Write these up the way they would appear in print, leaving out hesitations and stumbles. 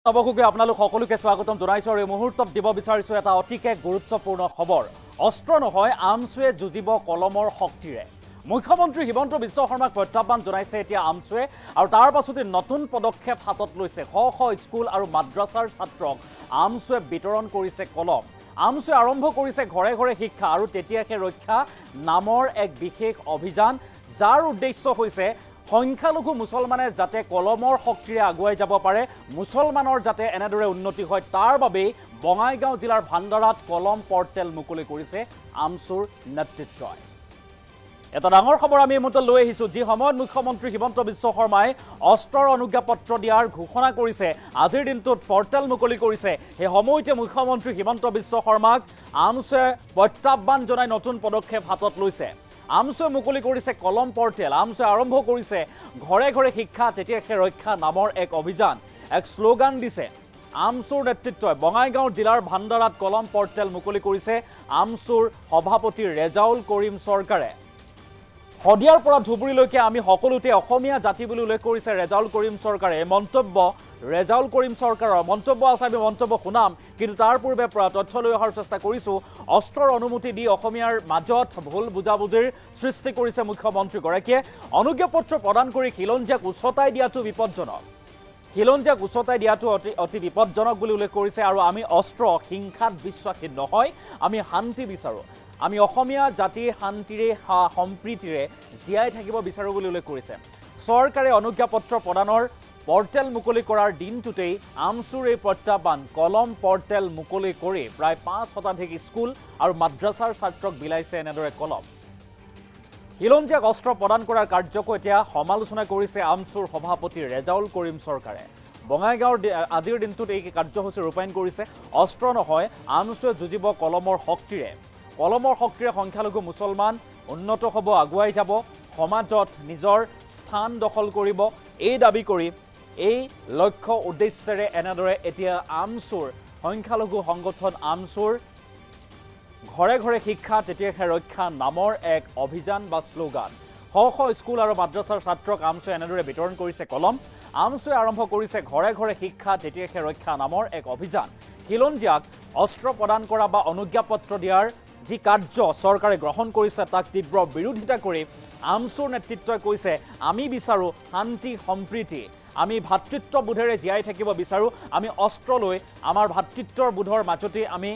নৱকুকে আপোনালোক সকলোকে স্বাগতম জনাইছো আৰু এই মুহূৰ্তত দিব বিচাৰিছো এটা অতিকে গুৰুত্বপূৰ্ণ খবৰ। অস্ত্ৰ নহয় আমচুৱে যুঁজিব কলমৰ শক্তিৰে। মুখ্যমন্ত্ৰী হিমন্ত বিশ্ব শৰ্মাক প্ৰত্যাহ্বান জনাইছে এতিয়া আমচুৱে আৰু তাৰ পাছতে নতুন পদক্ষেপ হাতত লৈছে। শ শ স্কুল আৰু মাদ্ৰাছাৰ ছাত্ৰক আমচুৱে বিতৰণ কৰিছে কলম। আমচুৱে আৰম্ভ কৰিছে ঘৰে ঘৰে শিক্ষা আৰু তেতিয়াহে ৰক্ষা নামৰ এক বিশেষ অভিযান, যাৰ উদ্দেশ্য হৈছে সংখ্যালঘু মুছলমানে যাতে কলমৰ শক্তিৰে আগুৱাই যাব পাৰে, মুছলমানৰ যাতে এনেদৰে উন্নতি হয়, তাৰ বাবেই বঙাইগাঁও জিলাৰ ভাণ্ডাৰাত কলম পৰ্টেল মুকলি কৰিছে আমচুৰ নেতৃত্বই। এটা ডাঙৰ খবৰ আমি এই মুহূৰ্তত লৈ আহিছোঁ। যি সময়ত মুখ্যমন্ত্ৰী হিমন্ত বিশ্ব শৰ্মাই অস্ত্ৰৰ অনুজ্ঞাপত্ৰ দিয়াৰ ঘোষণা কৰিছে, আজিৰ দিনটোত পৰ্টেল মুকলি কৰিছে, সেই সময়তে মুখ্যমন্ত্ৰী হিমন্ত বিশ্ব শৰ্মাক আমচুৱে প্ৰত্যাহ্বান জনাই নতুন পদক্ষেপ হাতত লৈছে। আমচুৱে মুকলি কৰিছে কলম পৰ্টেল। আমচুৱে আৰম্ভ কৰিছে ঘৰে ঘৰে শিক্ষা তেতিয়াহে ৰক্ষা নামৰ এক অভিযান, এক শ্লোগান দিছে আমচুৰ নেতৃত্বই। বঙাইগাঁও জিলাৰ ভাণ্ডাৰাত কলম পৰ্টেল মুকলি কৰিছে আমচুৰ সভাপতি ৰেজাউল কৰিম চৰকাৰে। শদিয়াৰ পৰা ধুবুৰীলৈকে আমি সকলোতে অসমীয়া জাতি বুলি উল্লেখ কৰিছে ৰেজাউল কৰিম চৰকাৰে। এই মন্তব্য ৰেজাউল কৰিম চৰকাৰৰ মন্তব্য আছে, আমি মন্তব্য শুনাম, কিন্তু তাৰ পূৰ্বে তথ্য লৈ অহাৰ চেষ্টা কৰিছোঁ। অস্ত্ৰৰ অনুমতি দি অসমীয়াৰ মাজত ভুল বুজাবুজিৰ সৃষ্টি কৰিছে মুখ্যমন্ত্ৰীগৰাকীয়ে। অনুজ্ঞাপত্ৰ প্ৰদান কৰি খিলঞ্জীয়াক উচতাই দিয়াটো বিপদজনক, খিলঞ্জীয়াক উচতাই দিয়াটো অতি বিপদজনক বুলি উল্লেখ কৰিছে। আৰু আমি অস্ত্ৰ হিংসাত বিশ্বাসী নহয়, আমি শান্তি বিচাৰোঁ, আমি অসমীয়া জাতি শান্তিৰে সম্প্ৰীতিৰে জীয়াই থাকিব বিচাৰোঁ বুলি উল্লেখ কৰিছে। চৰকাৰে অনুজ্ঞাপত্ৰ প্ৰদানৰ পৰ্টেল মুকলি কৰাৰ দিনটোতেই আমচুৰ এই প্ৰত্যাহ্বান কলম পৰ্টেল মুকলি কৰি প্ৰায় ৫ শতাধিক স্কুল আৰু মাদ্ৰাছাৰ ছাত্ৰক বিলাইছে এনেদৰে কলম। খিলঞ্জীয়াক অস্ত্ৰ প্ৰদান কৰাৰ কাৰ্যকো এতিয়া সমালোচনা কৰিছে আমচুৰ সভাপতি ৰেজাউল কৰিম চৰকাৰে। বঙাইগাঁৱৰ আজিৰ দিনটোত এই কাৰ্যসূচী ৰূপায়ণ কৰিছে। অস্ত্ৰ নহয়, আমচুৱে যুঁজিব কলমৰ শক্তিৰে। কলমৰ শক্তিৰে সংখ্যালঘু মুছলমান উন্নত হ'ব, আগুৱাই যাব, সমাজত নিজৰ স্থান দখল কৰিব, এই দাবী কৰি এই লক্ষ্য উদ্দেশ্যেৰে এনেদৰে এতিয়া আমচুৰ সংখ্যালঘু সংগঠন আমচুৰ ঘৰে ঘৰে শিক্ষা তেতিয়াহে ৰক্ষা নামৰ এক অভিযান বা শ্লোগান। শ শ স্কুল আৰু মাদ্ৰাছাৰ ছাত্ৰক আমচুৱে এনেদৰে বিতৰণ কৰিছে কলম। আমচুৱে আৰম্ভ কৰিছে ঘৰে ঘৰে শিক্ষা তেতিয়াহে ৰক্ষা নামৰ এক অভিযান। খিলঞ্জীয়াক অস্ত্ৰ প্ৰদান কৰা বা অনুজ্ঞাপত্ৰ দিয়াৰ যি কাৰ্য চৰকাৰে গ্ৰহণ কৰিছে তাক তীব্ৰ বিৰোধিতা কৰি আমচুৰ নেতৃত্বই কৈছে, আমি বিচাৰোঁ শান্তি সম্প্ৰীতি, আমি ভাতৃত্ববোধেৰে জীয়াই থাকিব বিচাৰোঁ, আমি অস্ত্ৰ লৈ আমাৰ ভাতৃত্বৰ বোধৰ মাজতে আমি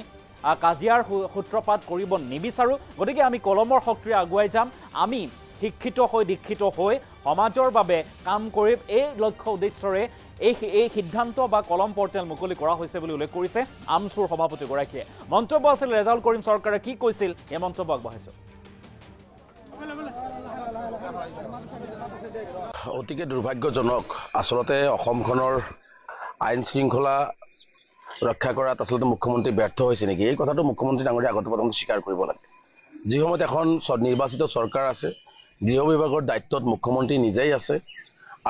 কাজিয়াৰ সূত্ৰপাত কৰিব নিবিচাৰোঁ। গতিকে আমি কলমৰ শক্তিৰে আগুৱাই যাম, আমি শিক্ষিত হৈ দীক্ষিত হৈ সমাজৰ বাবে কাম কৰিম, এই লক্ষ্য উদ্দেশ্যৰে এই সিদ্ধান্ত বা কলম পৰ্টেল মুকলি কৰা হৈছে বুলি উল্লেখ কৰিছে আমচুৰ সভাপতিগৰাকীয়ে। মন্তব্য আছিল ৰেজাউল কৰিম চৰকাৰে কি কৈছিল, এই মন্তব্য আগবঢ়াইছোঁ। অতিকে দুৰ্ভাগ্যজনক, আচলতে অসমখনৰ আইন শৃংখলা ৰক্ষা কৰাত আচলতে মুখ্যমন্ত্ৰী ব্যৰ্থ হৈছে নেকি, এই কথাটো মুখ্যমন্ত্ৰী ডাঙৰীয়া আগতে প্ৰথম স্বীকাৰ কৰিব লাগে। যি সময়ত এখন নিৰ্বাচিত চৰকাৰ আছে, গৃহ বিভাগৰ দায়িত্বত মুখ্যমন্ত্ৰী নিজেই আছে,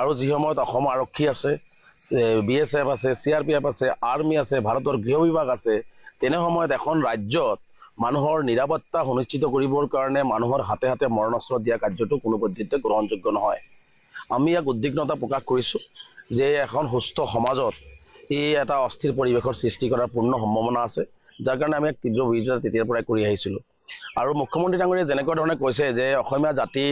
আৰু যি সময়ত অসম আৰক্ষী আছে, BSF আছে, CRPF আছে, আৰ্মি আছে, ভাৰতৰ গৃহ বিভাগ আছে, তেনে সময়ত এখন ৰাজ্যত মানুহৰ নিৰাপত্তা সুনিশ্চিত কৰিবৰ কাৰণে মানুহৰ হাতে হাতে মৰণাস্ত্ৰ দিয়া কাৰ্যটো কোনো পদ্ধতিতে গ্ৰহণযোগ্য নহয়। আমি ইয়াক উদ্বিগ্নতা প্ৰকাশ কৰিছোঁ যে এখন সুস্থ সমাজত এই এটা অস্থিৰ পৰিৱেশৰ সৃষ্টি কৰাৰ পূৰ্ণ সম্ভাৱনা আছে, যাৰ কাৰণে আমি এক তীব্ৰ বিৰোধিতা তেতিয়াৰ পৰাই কৰি আহিছিলোঁ। আৰু মুখ্যমন্ত্ৰী ডাঙৰীয়াই যেনেকুৱা ধৰণে কৈছে যে অসমীয়া জাতি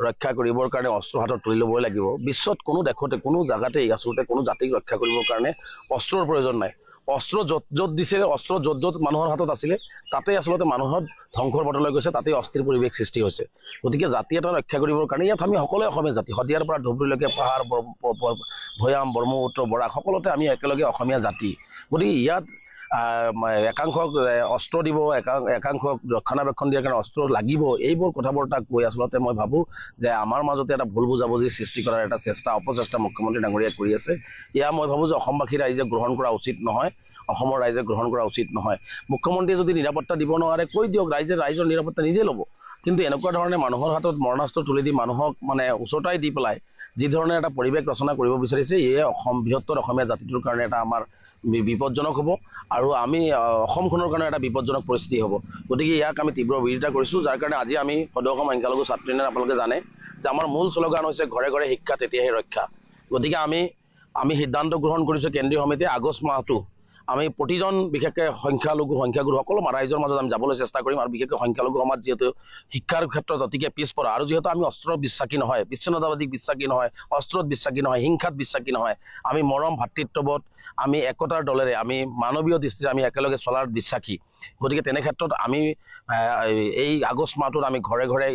ৰক্ষা কৰিবৰ কাৰণে অস্ত্ৰ হাতত তুলি ল'বই লাগিব, বিশ্বত কোনো দেশতে কোনো জাগাতেই আচলতে কোনো জাতিক ৰক্ষা কৰিবৰ কাৰণে অস্ত্ৰৰ প্ৰয়োজন নাই। অস্ত্ৰ য'ত য'ত দিছে, অস্ত্ৰ য'ত য'ত মানুহৰ হাতত আছিলে, তাতেই আচলতে মানুহৰ ধ্বংসৰ পথলৈ গৈছে, তাতেই অস্থিৰ পৰিৱেশ সৃষ্টি হৈছে। গতিকে জাতি এটা ৰক্ষা কৰিবৰ কাৰণে ইয়াত আমি সকলোৱে অসমীয়া জাতি, শদিয়াৰ পৰা ধুবুৰীলৈকে পাহাৰ ভৈয়াম ব্ৰহ্মপুত্ৰ বৰাক সকলোতে আমি একেলগে অসমীয়া জাতি। গতিকে ইয়াত একাংশক অস্ত্ৰ দিব, একাংশক ৰক্ষণাবেক্ষণ দিয়াৰ কাৰণে অস্ত্ৰ লাগিব, এইবোৰ কথা বতৰা কৈ আচলতে মই ভাবোঁ যে আমাৰ মাজতে এটা ভুল বুজাবুজি সৃষ্টি কৰাৰ এটা অপচেষ্টা মুখ্যমন্ত্ৰী ডাঙৰীয়াই কৰি আছে। এয়া মই ভাবোঁ যে অসমবাসী ৰাইজে গ্ৰহণ কৰা উচিত নহয়, অসমৰ ৰাইজে গ্ৰহণ কৰা উচিত নহয়। মুখ্যমন্ত্ৰীয়ে যদি নিৰাপত্তা দিব নোৱাৰে কৈ দিয়ক, ৰাইজৰ নিৰাপত্তা নিজে ল'ব। কিন্তু এনেকুৱা ধৰণে মানুহৰ হাতত মৰণাস্ত্ৰ তুলি দি মানুহক উচতাই দি পেলাই যি ধৰণে এটা পৰিৱেশ ৰচনা কৰিব বিচাৰিছে, এয়ে বৃহত্তৰ অসমীয়া জাতিটোৰ কাৰণে এটা আমাৰ বিপদজনক হ'ব, আৰু আমি অসমখনৰ কাৰণে এটা বিপদজনক পৰিস্থিতি হ'ব। গতিকে ইয়াক আমি তীব্ৰ বিৰোধিতা কৰিছোঁ, যাৰ কাৰণে আজি আমি সদৌ অসম সংখ্যালঘু ছাত্ৰ ইউনিয়নে আপোনালোকে জানে যে আমাৰ মূল শ্লোগান হৈছে ঘৰে ঘৰে শিক্ষা তেতিয়াহে ৰক্ষা। গতিকে আমি আমি সিদ্ধান্ত গ্ৰহণ কৰিছোঁ কেন্দ্ৰীয় সমিতিয়ে আগষ্ট মাহটো আমি প্ৰতিজন বিশেষকৈ সংখ্যাগুৰু সকলো ৰাইজৰ মাজত আমি যাবলৈ চেষ্টা কৰিম আৰু বিশেষকৈ সংখ্যালঘু সমাজ যিহেতু শিক্ষাৰ ক্ষেত্ৰত অতিকে পিছপৰা আৰু যিহেতু আমি অস্ত্ৰ বিশ্বাসী নহয়, বিচ্ছিন্নতাবাদীক বিশ্বাসী নহয়, অস্ত্ৰত বিশ্বাসী নহয়, হিংসাত বিশ্বাসী নহয়, আমি মৰম ভাতৃত্ববোধ আমি একতাৰ দলেৰে আমি মানৱীয় দৃষ্টিৰে আমি একেলগে চলাৰ বিশ্বাসী। গতিকে তেনে ক্ষেত্ৰত আমি এই আগষ্ট মাহটোত আমি ঘৰে ঘৰে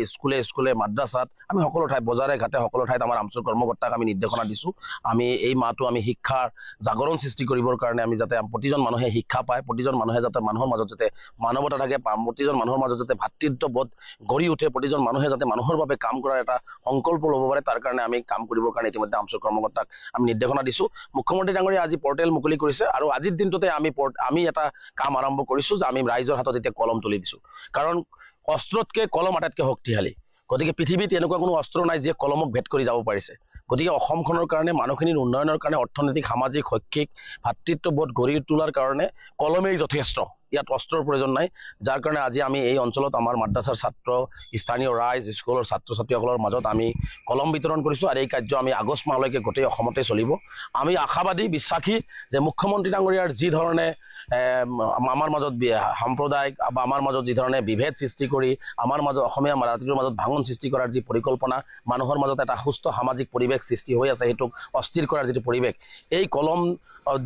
স্কুলে মাদ্ৰাছাত আমি সকলো ঠাইত বজাৰে ঘাটে সকলো ঠাইত আমাৰ আমচুৰ কৰ্মকৰ্তাক আমি নিৰ্দেশনা দিছোঁ। আমি এই মাহটো আমি শিক্ষাৰ জাগৰণ সৃষ্টি কৰিবৰ কাৰণে আমি যাতে প্ৰতিজন মানুহে শিক্ষা পায়, প্ৰতিজন মানুহে যাতে মানুহৰ মাজত যাতে মানৱতা থাকে, প্ৰতিজন মানুহৰ মাজত যাতে ভাতৃত্ববোধ গঢ়ি উঠে, প্ৰতিজন মানুহে যাতে মানুহৰ বাবে কাম কৰাৰ এটা সংকল্প ল'ব পাৰে, তাৰ কাৰণে আমি কাম কৰিবৰ কাৰণে ইতিমধ্যে আমচুৰ কৰ্মকৰ্তাক আমি নিৰ্দেশনা দিছোঁ। মুখ্যমন্ত্ৰী ডাঙৰীয়া আজি পৰ্টেল মুকলি কৰিছে আৰু আজিৰ দিনটোতে আমি এটা কাম আৰম্ভ কৰিছোঁ যে আমি ৰাইজৰ হাতত এতিয়া কলম তুলি দিছোঁ। কাৰণ অস্ত্ৰতকৈ কলম আটাইতকৈ শক্তিশালী। গতিকে পৃথিৱীত এনেকুৱা কোনো অস্ত্ৰ নাই যিয়ে কলমক ভেদ কৰি যাব পাৰিছে। গতিকে অসমখনৰ কাৰণে মানুহখিনিৰ উন্নয়নৰ কাৰণে অৰ্থনৈতিক সামাজিক শৈক্ষিক ভাতৃত্ববোধ গঢ়ি তোলাৰ কাৰণে কলমেই যথেষ্ট, ইয়াত অস্ত্ৰৰ প্ৰয়োজন নাই। যাৰ কাৰণে আজি আমি এই অঞ্চলত আমাৰ মাদ্ৰাছাৰ ছাত্ৰ, স্থানীয় ৰাইজ, স্কুলৰ ছাত্ৰ ছাত্ৰীসকলৰ মাজত আমি কলম বিতৰণ কৰিছোঁ আৰু এই কাৰ্য আমি আগষ্ট মাহলৈকে গোটেই অসমতে চলিব। আমি আশাবাদী বিশ্বাসী যে মুখ্যমন্ত্ৰী ডাঙৰীয়াৰ যি ধৰণে আমাৰ মাজত সাম্প্ৰদায়িক বা আমাৰ মাজত যি ধৰণে বিভেদ সৃষ্টি কৰি আমাৰ মাজত অসমীয়া জাতিটোৰ মাজত ভাঙন সৃষ্টি কৰাৰ যি পৰিকল্পনা, মানুহৰ মাজত এটা সুস্থ সামাজিক পৰিৱেশ সৃষ্টি হৈ আছে, সেইটোক অস্থিৰ কৰাৰ যিটো পৰিৱেশ, এই কলম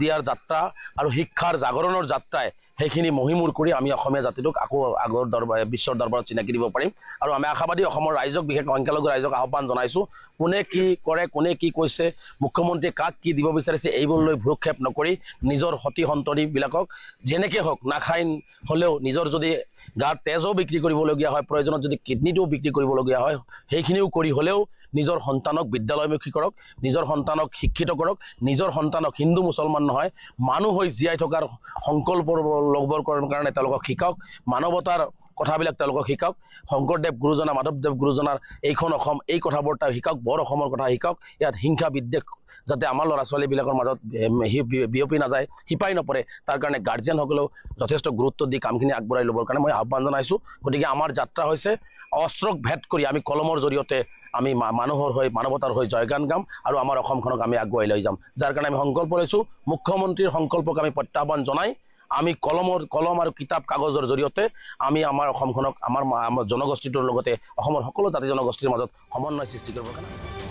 দিয়াৰ যাত্ৰা আৰু শিক্ষাৰ জাগৰণৰ যাত্ৰাই সেইখিনি মহিমূৰ কৰি আমি অসমীয়া জাতিটোক আকৌ আগৰ বিশ্বৰ দৰবাৰত চিনাকি দিব পাৰিম। আৰু আমি আশাবাদী অসমৰ ৰাইজক, বিশেষকৈ সংখ্যালঘু ৰাইজক আহ্বান জনাইছোঁ, কোনে কি কৰে, কোনে কি কৈছে, মুখ্যমন্ত্ৰীয়ে কাক কি দিব বিচাৰিছে, এইবোৰলৈ ভ্ৰূক্ষেপ নকৰি নিজৰ সতি সন্ততিবিলাকক যেনেকৈ হওক নাখাই হ'লেও নিজৰ যদি গাত তেজো বিক্ৰী কৰিবলগীয়া হয়, প্ৰয়োজনত যদি কিডনীটোও বিক্ৰী কৰিবলগীয়া হয়, সেইখিনিও কৰি হ'লেও নিজৰ সন্তানক বিদ্যালয়মুখী কৰক, নিজৰ সন্তানক শিক্ষিত কৰক, নিজৰ সন্তানক হিন্দু মুছলমান নহয় মানুহ হৈ জীয়াই থকাৰ সংকল্প ল'বৰ কাৰণে তেওঁলোকক শিকাওক, মানৱতাৰ কথাবিলাক তেওঁলোকক শিকাওক, শংকৰদেৱ গুৰুজনা, মাধৱদেৱ গুৰুজনাৰ এইখন অসম, এই কথাবোৰ তেওঁ শিকাওক, বৰ অসমৰ কথা শিকাওক। ইয়াত হিংসা বিদ্বেষ যাতে আমাৰ ল'ৰা ছোৱালীবিলাকৰ মাজত বিয়পি নাযায়, শিপাই নপৰে, তাৰ কাৰণে গাৰ্জেনসকলেও যথেষ্ট গুৰুত্ব দি কামখিনি আগবঢ়াই ল'বৰ কাৰণে মই আহ্বান জনাইছোঁ। গতিকে আমাৰ যাত্ৰা হৈছে অস্ত্ৰক ভেদ কৰি আমি কলমৰ জৰিয়তে আমি মানুহৰ হৈ মানৱতাৰ হৈ জয়গান গাম আৰু আমাৰ অসমখনক আমি আগুৱাই লৈ যাম। যাৰ কাৰণে আমি সংকল্প লৈছোঁ, মুখ্যমন্ত্ৰীৰ সংকল্পক আমি প্ৰত্যাহ্বান জনাই আমি কলম আৰু কিতাপ কাগজৰ জৰিয়তে আমি আমাৰ অসমখনক আমাৰ জনগোষ্ঠীটোৰ লগতে অসমৰ সকলো জাতি জনগোষ্ঠীৰ মাজত সমন্বয় সৃষ্টি কৰিবৰ কাৰণে